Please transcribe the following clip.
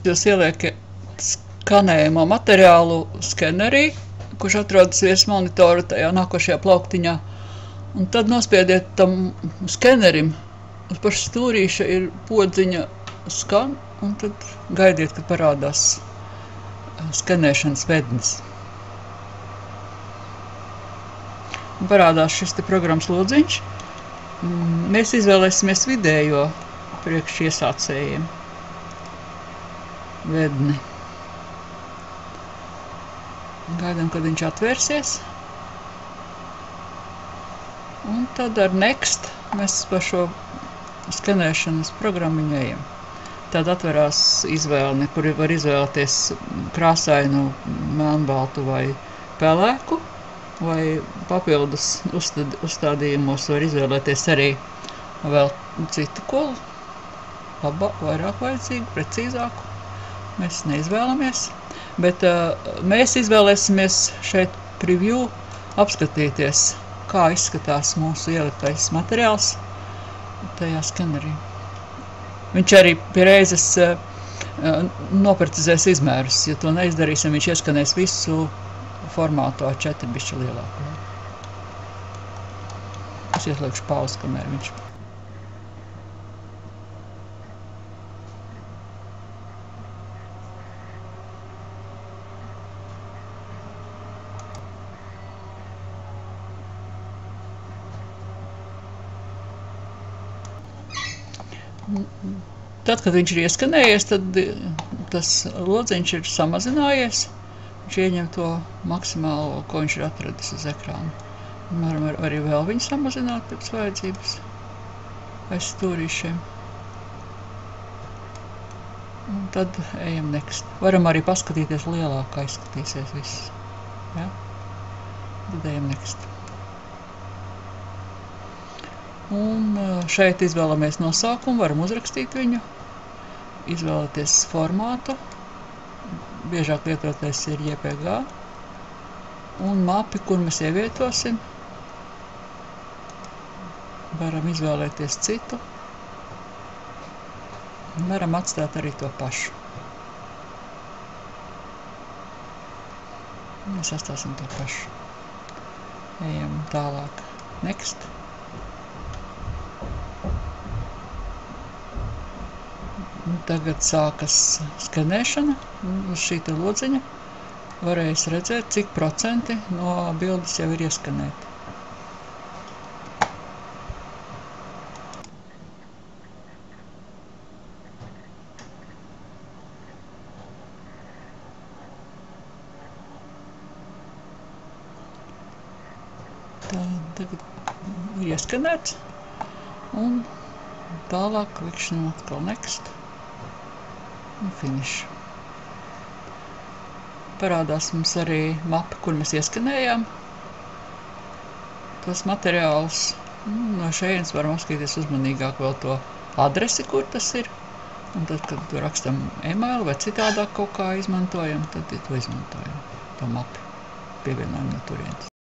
Jūs ieliekat skanējumu materiālu skenerī, kurš atrodas virs monitora tajā nākošajā plauktiņā. Un tad nospiediet tam skenerim. Uz paša stūrīša ir podziņa skan, un tad gaidiet, kad parādās skenēšanas vednis. Un parādās šis te programmas lodziņš. Mēs izvēlēsimies vidējo priekš iesācējiem vedni. Gaidām, kad viņš atvērsies. Un tad ar Next mēs pa šo skenēšanas programmiņu ejam. Tad atverās izvēle, kur var izvēlēties krāsainu, melnbaltu vai pelēku, vai papildus uzstādījumos var izvēlēties arī vēl citu, ko vairāk vajadzīgu, precīzāku. Mēs neizvēlamies, bet mēs izvēlēsimies šeit preview apskatīties, kā izskatās mūsu ieliktais materiāls tajā skenerī. Viņš arī pie reizes noprecizēs izmērus. Ja to neizdarīsim, viņš ieskanēs visu formātu A4 bišķi lielāku. Es ieslēgšu pauzi, kamēr viņš. Tad, kad viņš ir ieskanējies, tad tas lodziņš ir samazinājies. Viņš ieņem to maksimālo, ko viņš ir atradis uz ekrāna. Varam arī vēl viņu samazināt pēc vajadzības aiz stūrīšiem. Un tad ejam Next. Varam arī paskatīties lielāk, kā izskatīsies viss. Ja? Tad ejam Next. Un šeit izvēlamies nosaukumu, varam uzrakstīt viņu, izvēlēties formātu, biežāk lietotais ir JPG, un mapi, kur mēs ievietosim, varam izvēlēties citu, un varam atstāt arī to pašu. Mēs atstāsim to pašu. Ejam tālāk. Next. Tagad sākas skanēšana uz šī lodziņa. Varēs redzēt, cik procenti no bildes jau ir ieskanēti. Tagad ir ieskanēts. Un tālāk klikšana atkal Next. Un finish. Parādās mums arī mapa, kur mēs ieskanējām tos materiālus. No šejienes varam apskatīties uzmanīgāk vēl to adresi, kur tas ir. Un tad, kad rakstam e-mail vai citādāk kaut kā izmantojam, tad to izmantojam, to mapu, pievienojam no turienes.